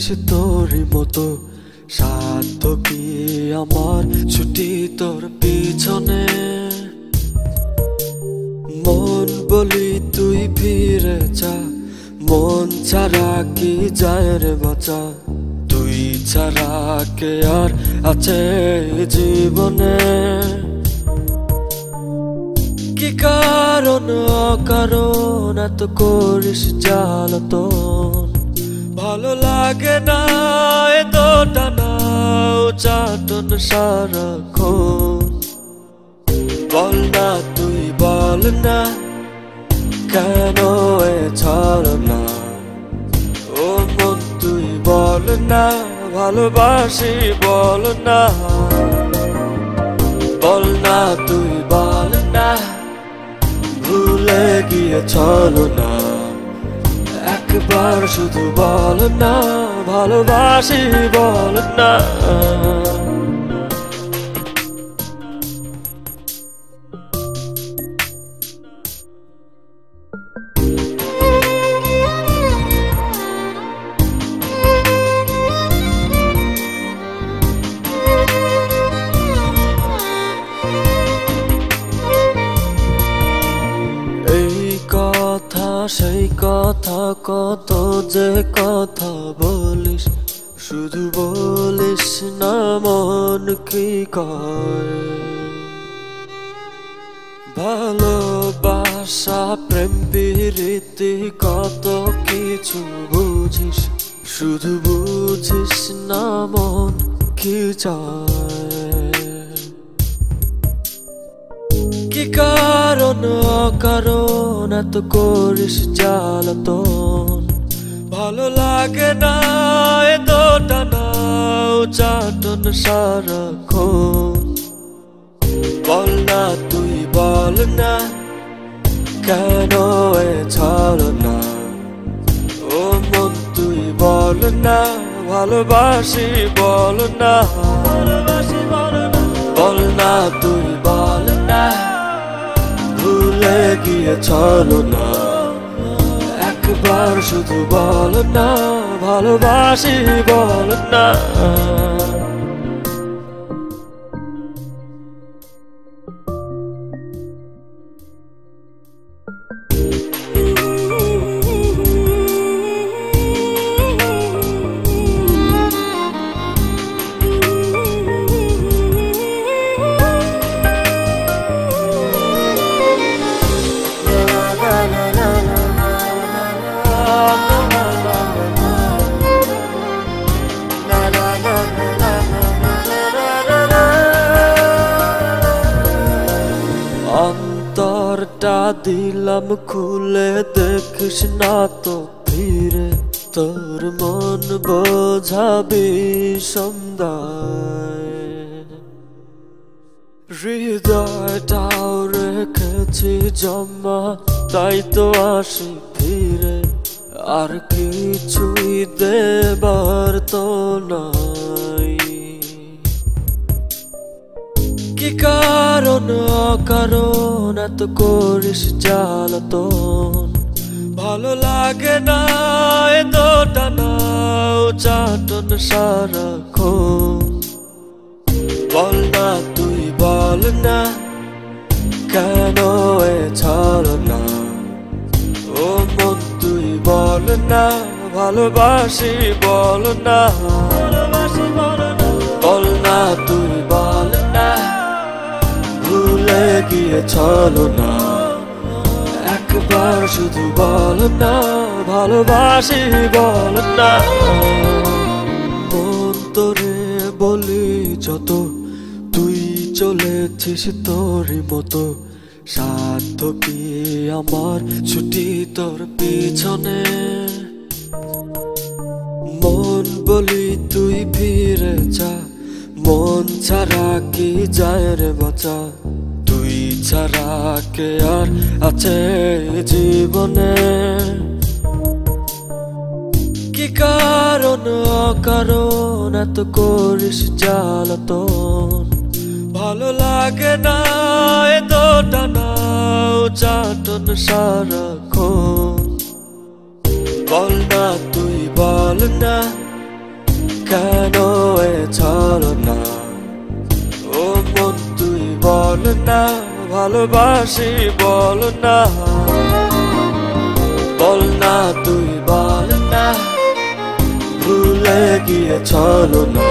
চলেছিস তোরই মতো, সাধ্য কি আমার ছুটি তোর পিছনে। মন বলি তুই ফিরে যা, মন ছাড়া কি যায় রে বাঁচা। তুই ছাড়া কে আর আছে জীবনে। কি কারণ অকারণ এত করিস জ্বালাতন, ভালো লাগে না এত টানা চাটন সারাক্ষণ। বল না তুই বল না কেন এ ছলনা, ও মন তুই বল না ভালোবাসি বল না। বল না তুই বল না ভুলে গিয়ে ছলনা, একবার শুধু বল না ভালোবাসি বল না। সেই কথা কত যে কথা বলিস, শুধু বলিস না মন কি কয়। ভালোবাসা প্রেম প্রীতি কত কিছু বুঝিস, শুধু বুঝিস না মন কি চায়। কি কারণ অকারণ এত করিস জ্বালাতন, ভালো লাগে না এত টানা চাটন সারাক্ষণ। বল না তুই বল না কেন এ ছলনা, ও মন তুই বল না ভালোবাসি বল না। বল না তুই বল না ভুলে গিয়ে ছলনা, একবার শুধু বল না ভালোবাসি বল না। অন্তরটা দিলাম খুলে দেখিস না তো ফিরে, তোর মন বোঝাবি সন্ধ্যায়। হৃদয়টাও রেখেছি জমা তাই তো আসি ফিরে, আর কিছুই দেবার তো নাই। কি কারণ অকারণ এত করিস জ্বালাতন, ভালো লাগে না এত টানা চাটন সারাক্ষণ। বল না তুই বল না কেন এ ছলনা, ও মন তুই বল না ভালোবাসি বল না। বল না তুই বল না ভুলে গিয়ে ছলনা, একবার শুধু বল না ভালোবাসি বল না। মন তোরে বলি যত, তুই চলেছিস তোরই মতো, সাধ্য কি আমার ছুটি তোর পিছনে। মন বলি তুই ফিরে যা, মন ছাড়া কি যায় রে বাঁচা। তুই ছাড়া কে আর আছে জীবনে। কি কারণ অকারণ এত করিস জ্বালাতন, ভালো লাগে না এত টানা চাটন সারাক্ষণ। বল না তুই বল না কেন এ ছলনা? ও মন তুই বল না, ভালোবাসি বল না, বল না তুই বল না, ভুলে গিয়ে ছলনা।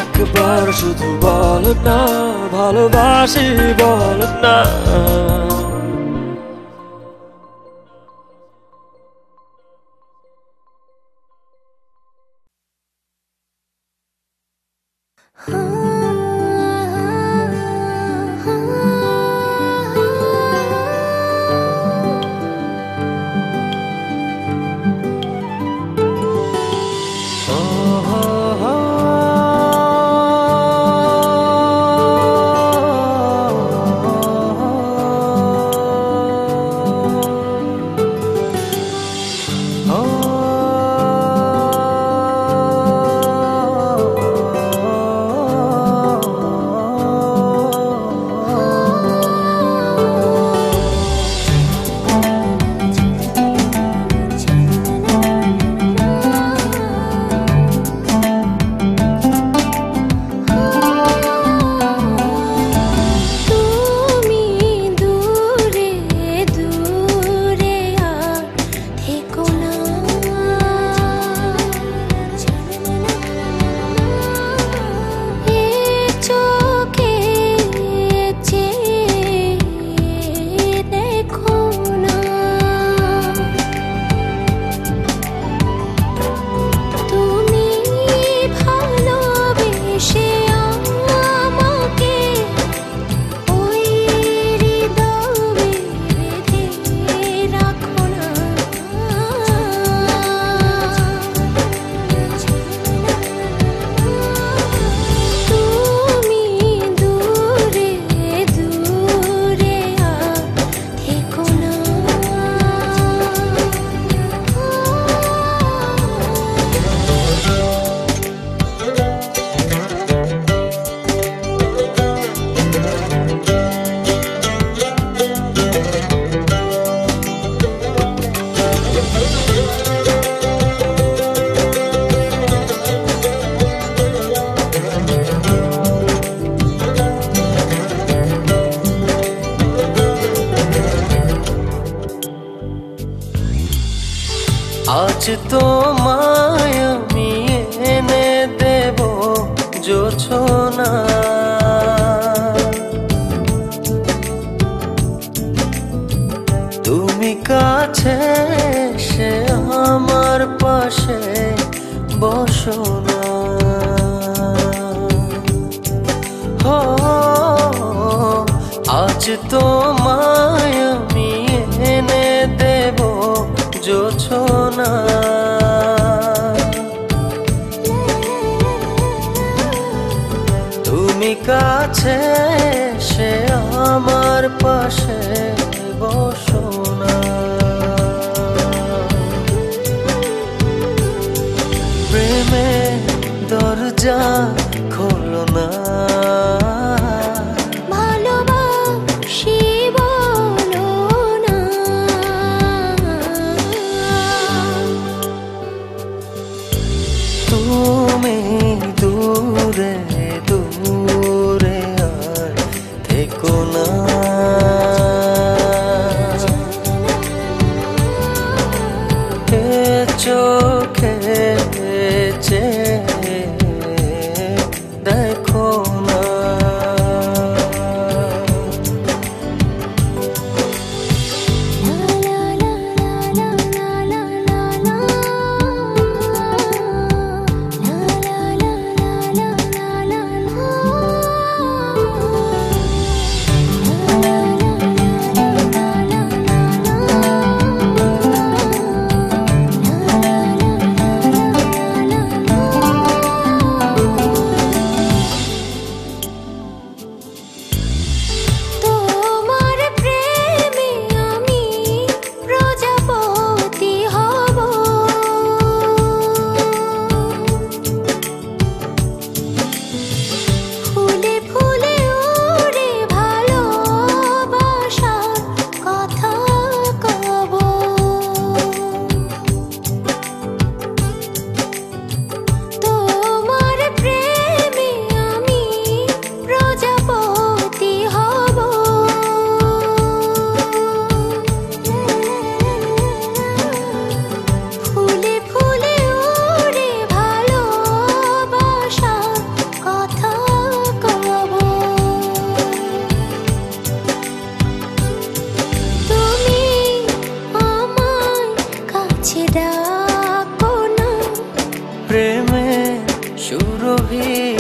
একবার শুধু বল না, ভালোবাসি বল না। আজ তোমায় আমি এনে দেব জোছনা, তুমি কাছে এসে আমার পাশে বসো না। হো আজ তোমায় আমি এনে দেব জোছনা, তুমি কাছে এসে আমার পাশে বসো না। প্রেমের দরজা খোলো না, তুমি দূরে দূরে আর থেকো না। চোখে চেয়ে দেখো না। সুরভি